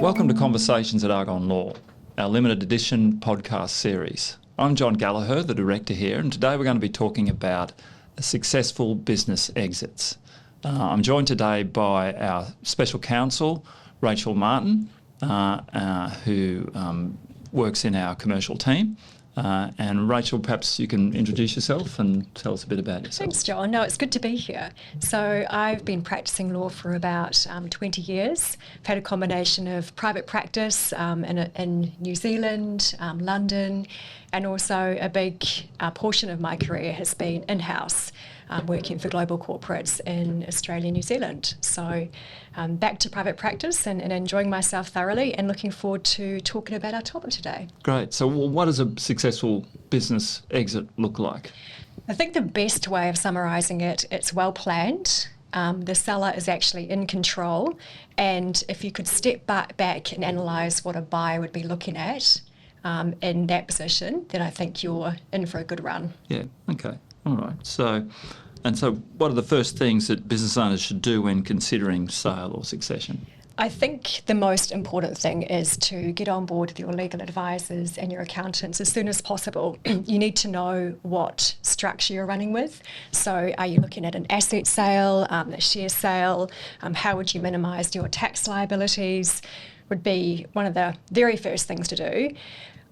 Welcome to Conversations at Argon Law, our limited edition podcast series. I'm John Gallagher, the director here, and today we're going to be talking about successful business exits. I'm joined today by our Special Counsel, Rachel Martin, who works in our commercial team. And Rachel, perhaps you can introduce yourself and tell us a bit about yourself. Thanks, John. No, it's good to be here. So I've been practicing law for about 20 years. I've had a combination of private practice in New Zealand, London, and also a big portion of my career has been in-house, working for global corporates in Australia and New Zealand. So back to private practice and enjoying myself thoroughly and looking forward to talking about our topic today. Great. So what does a successful business exit look like? I think the best way of summarising it, it's well planned. The seller is actually in control, and if you could step back and analyse what a buyer would be looking at in that position, then I think you're in for a good run. Yeah, okay. All right. So what are the first things that business owners should do when considering sale or succession? I think the most important thing is to get on board with your legal advisors and your accountants as soon as possible. You need to know what structure you're running with. So are you looking at an asset sale, a share sale? How would you minimise your tax liabilities? Would be one of the very first things to do.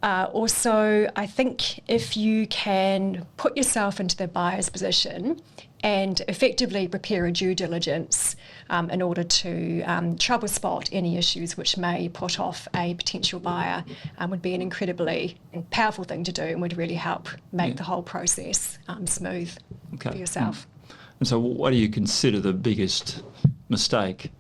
Also, I think if you can put yourself into the buyer's position and effectively prepare a due diligence in order to trouble spot any issues which may put off a potential buyer, would be an incredibly powerful thing to do and would really help make the whole process smooth for yourself. And so what do you consider the biggest mistake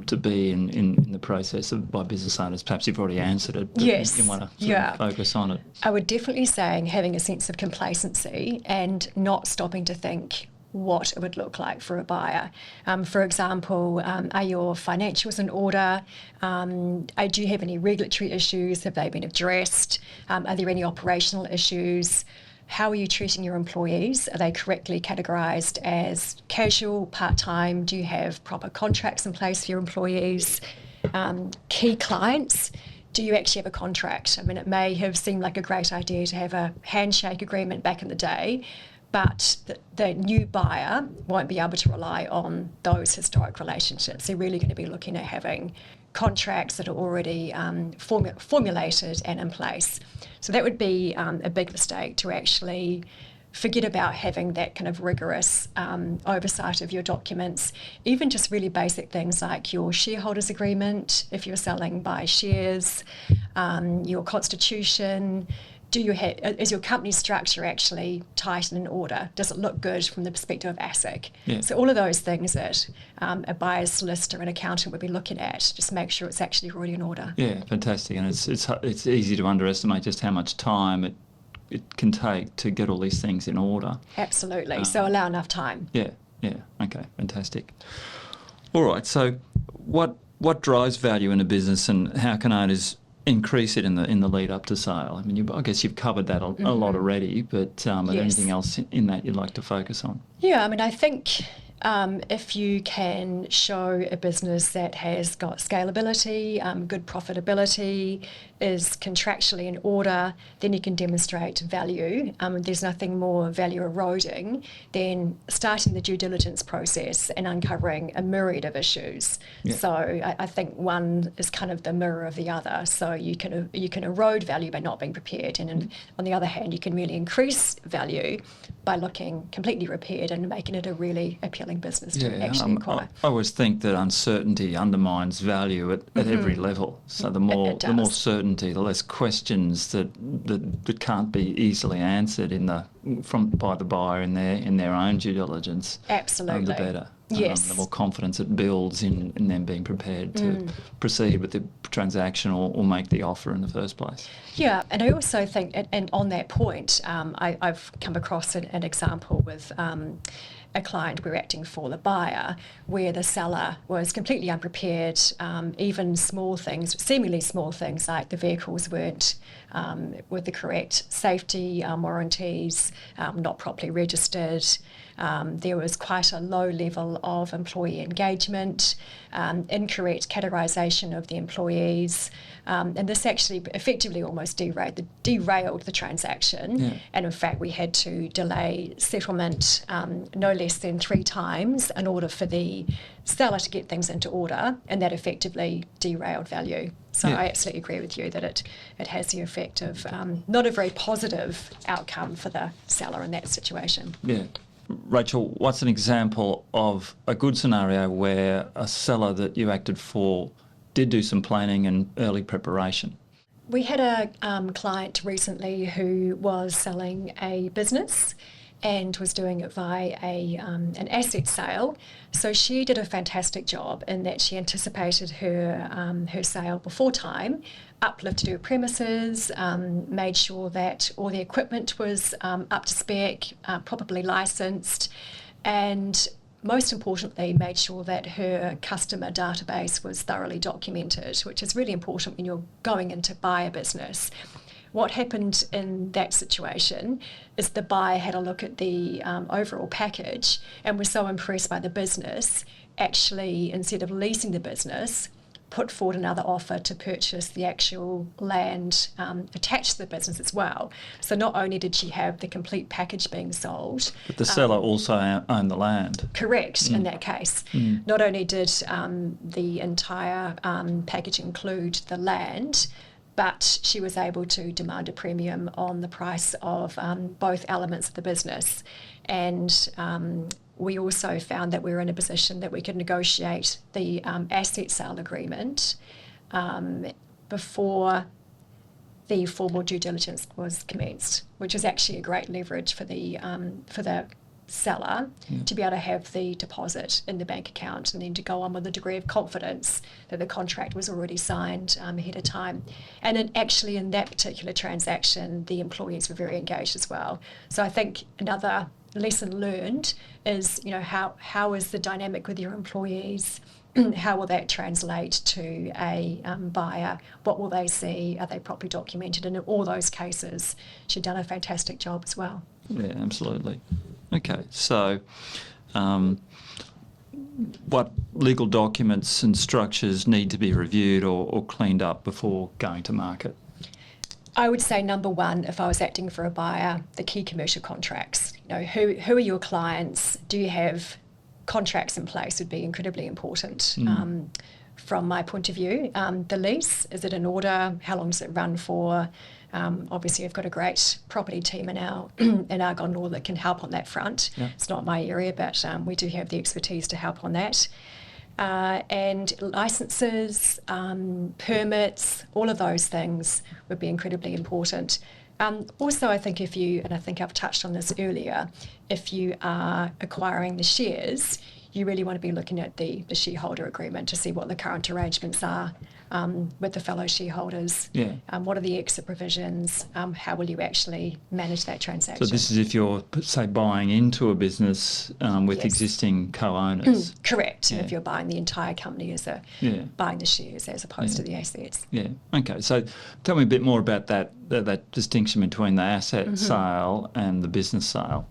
to be in the process by business owners? Perhaps you've already answered it, but yes. you want to sort of focus on it. I would definitely say having a sense of complacency and not stopping to think what it would look like for a buyer. For example, are your financials in order? Do you have any regulatory issues? Have they been addressed? Are there any operational issues? How are you treating your employees? Are they correctly categorised as casual, part-time? Do you have proper contracts in place for your employees? Key clients, do you actually have a contract? I mean, it may have seemed like a great idea to have a handshake agreement back in the day, but the new buyer won't be able to rely on those historic relationships. They're really going to be looking at having contracts that are already formulated and in place. So that would be a big mistake, to actually forget about having that kind of rigorous oversight of your documents, even just really basic things like your shareholders agreement, if you're selling by shares, your constitution. Is your company structure actually tight and in order? Does it look good from the perspective of ASIC? Yeah. So all of those things that a buyer's solicitor and accountant would be looking at, just make sure it's actually already in order. Yeah, fantastic. And it's easy to underestimate just how much time it can take to get all these things in order. Absolutely. So allow enough time. Yeah. Okay, fantastic. All right. So what drives value in a business, and how can owners increase it in the lead up to sale? I mean, I guess you've covered that a lot already, but are there anything else in that you'd like to focus on? Yeah, I mean, I think if you can show a business that has got scalability, good profitability, is contractually in order, then you can demonstrate value. There's nothing more value eroding than starting the due diligence process and uncovering a myriad of issues. Yeah. So I think one is kind of the mirror of the other. So you can erode value by not being prepared, and on the other hand, you can really increase value by looking completely prepared and making it a really appealing business to actually acquire. I always think that uncertainty undermines value at every level. So the more certainty, the less questions that can't be easily answered by the buyer in their own due diligence. Absolutely. The better. Yes. The more confidence it builds in them being prepared to proceed with the transaction or make the offer in the first place. Yeah, and I also think, and on that point, I've come across an example with a client we're acting for, the buyer, where the seller was completely unprepared, even small things, seemingly small things like the vehicles weren't with the correct safety warranties, not properly registered. There was quite a low level of employee engagement, incorrect categorisation of the employees, and this actually effectively almost derailed the transaction. Yeah. And in fact, we had to delay settlement no less than 3 times in order for the seller to get things into order, and that effectively derailed value. So Yeah. I absolutely agree with you that it has the effect of not a very positive outcome for the seller in that situation. Yeah. Rachel, what's an example of a good scenario where a seller that you acted for did do some planning and early preparation? We had a client recently who was selling a business and was doing it via an asset sale. So she did a fantastic job in that she anticipated her sale before time, uplifted her premises, made sure that all the equipment was up to spec, properly licensed, and most importantly, made sure that her customer database was thoroughly documented, which is really important when you're going in to buy a business. What happened in that situation is the buyer had a look at the overall package and was so impressed by the business, actually, instead of leasing the business, put forward another offer to purchase the actual land attached to the business as well. So not only did she have the complete package being sold, But the seller also owned the land. correct in that case. Not only did the entire package include the land, but she was able to demand a premium on the price of both elements of the business. And we also found that we were in a position that we could negotiate the asset sale agreement before the formal due diligence was commenced, which is actually a great leverage for the seller to be able to have the deposit in the bank account and then to go on with a degree of confidence that the contract was already signed ahead of time. And in that particular transaction, the employees were very engaged as well. So I think another lesson learned is, how is the dynamic with your employees? How will that translate to a buyer? What will they see? Are they properly documented? And in all those cases, she'd done a fantastic job as well. Yeah, absolutely. Okay, so what legal documents and structures need to be reviewed or cleaned up before going to market? I would say number one, if I was acting for a buyer, the key commercial contracts. Who are your clients? Do you have contracts in place would be incredibly important. From my point of view. The lease, is it in order? How long does it run for? Obviously, I've got a great property team in Argon Law that can help on that front. Yeah. It's not my area, but we do have the expertise to help on that. And licenses, permits, all of those things would be incredibly important. Also, I think and I think I've touched on this earlier, if you are acquiring the shares, you really want to be looking at the shareholder agreement to see what the current arrangements are with the fellow shareholders. Yeah. What are the exit provisions? How will you actually manage that transaction? So this is if you're, say, buying into a business with Yes. existing co-owners. Correct. Yeah. If you're buying the entire company buying the shares as opposed to the assets. Yeah. Okay. So tell me a bit more about that distinction between the asset sale and the business sale.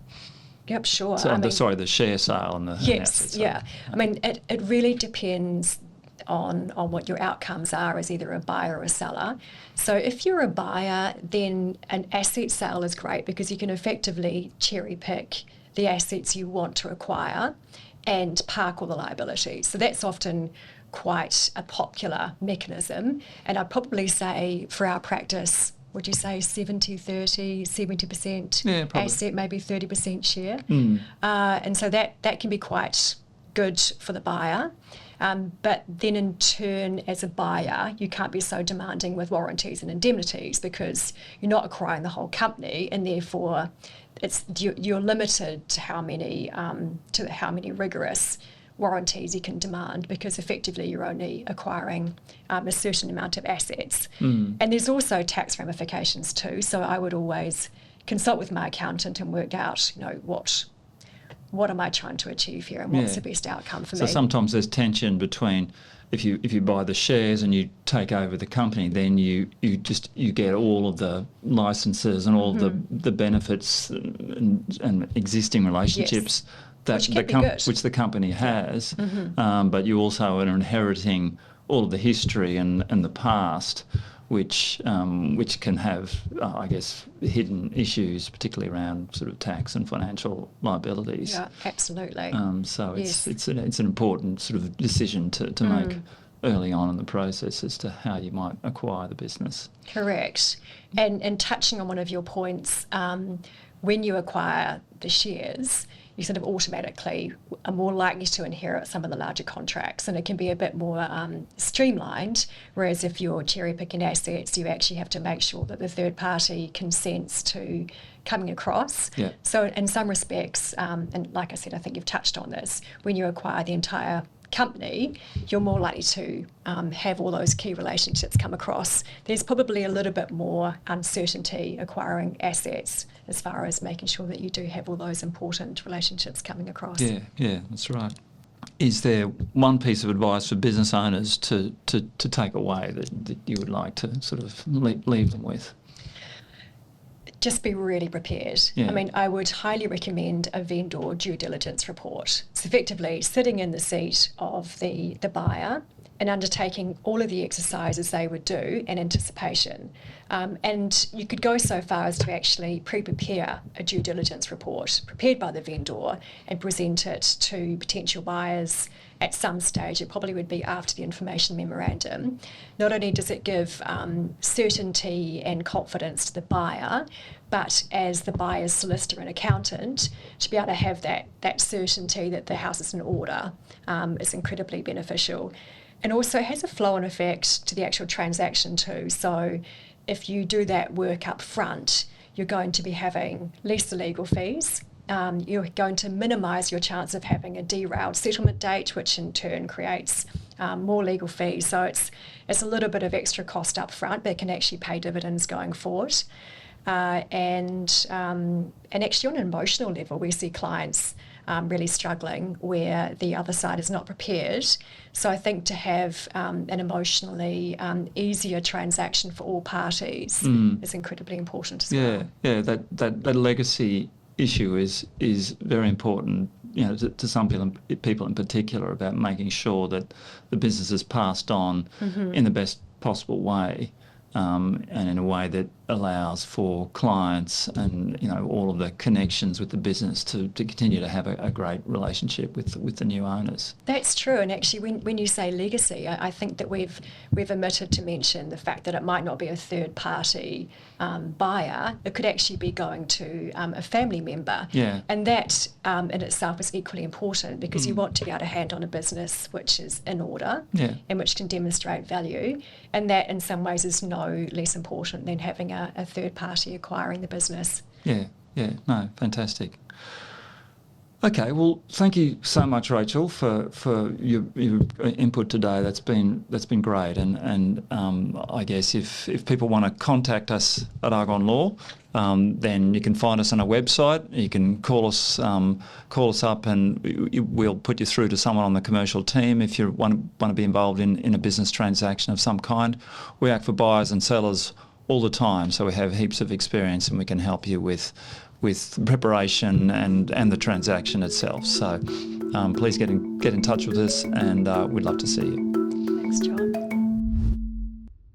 Yep, sure. So, the share sale and the asset sale. Yeah. I mean, it really depends on what your outcomes are as either a buyer or a seller. So if you're a buyer, then an asset sale is great because you can effectively cherry pick the assets you want to acquire and park all the liabilities. So that's often quite a popular mechanism. And I'd probably say for our practice, would you say 70-30, 70% asset, maybe 30% share? And so that can be quite good for the buyer. But then in turn, as a buyer, you can't be so demanding with warranties and indemnities because you're not acquiring the whole company, and therefore you're limited to how many rigorous warranties you can demand because effectively you're only acquiring a certain amount of assets. And there's also tax ramifications too. So I would always consult with my accountant and work out, what am I trying to achieve here and what's the best outcome for me? So sometimes there's tension between if you buy the shares and you take over the company, then you get all of the licenses and all the benefits and existing relationships that which the company has, but you also are inheriting all of the history and the past, which can have, I guess, hidden issues, particularly around sort of tax and financial liabilities. Yeah, absolutely. So it's an important sort of decision to make early on in the process as to how you might acquire the business. Correct. And touching on one of your points, when you acquire the shares, you sort of automatically are more likely to inherit some of the larger contracts, and it can be a bit more streamlined, whereas if you're cherry picking assets, you actually have to make sure that the third party consents to coming across. Yeah. So in some respects, and like I said, I think you've touched on this, when you acquire the entire company, you're more likely to have all those key relationships come across. There's probably a little bit more uncertainty acquiring assets as far as making sure that you do have all those important relationships coming across. Yeah, that's right. Is there one piece of advice for business owners to take away that you would like to sort of leave them with? Just be really prepared. Yeah. I mean, I would highly recommend a vendor due diligence report. It's effectively sitting in the seat of the buyer and undertaking all of the exercises they would do in anticipation. And you could go so far as to actually pre-prepare a due diligence report prepared by the vendor and present it to potential buyers at some stage. It probably would be after the information memorandum. Not only does it give certainty and confidence to the buyer, but as the buyer's solicitor and accountant, to be able to have that certainty that the house is in order is incredibly beneficial. And also has a flow-on effect to the actual transaction too. So if you do that work up front, you're going to be having less legal fees. You're going to minimise your chance of having a derailed settlement date, which in turn creates more legal fees. So it's a little bit of extra cost up front, but it can actually pay dividends going forward. And actually on an emotional level, we see clients really struggling where the other side is not prepared. So I think to have an emotionally easier transaction for all parties is incredibly important as well. Yeah, that legacy issue is very important, you know, to some people in particular, about making sure that the business is passed on in the best possible way. And in a way that allows for clients and, you know, all of the connections with the business to continue to have a great relationship with the new owners. That's true, and actually when you say legacy, I think that we've omitted to mention the fact that it might not be a third party buyer. It could actually be going to a family member. Yeah. And that in itself is equally important, because you want to be able to hand on a business which is in order and which can demonstrate value, and that in some ways is no less important than having a third party acquiring the business. Yeah, no, fantastic. Okay, well, thank you so much, Rachel, for your input today. That's been great, and I guess if people want to contact us at Argon Law, then you can find us on our website. You can call us up, and we'll put you through to someone on the commercial team if you want to be involved in a business transaction of some kind. We act for buyers and sellers all the time, so we have heaps of experience, and we can help you with preparation and the transaction itself. So please get in touch with us, and we'd love to see you. Thanks, John.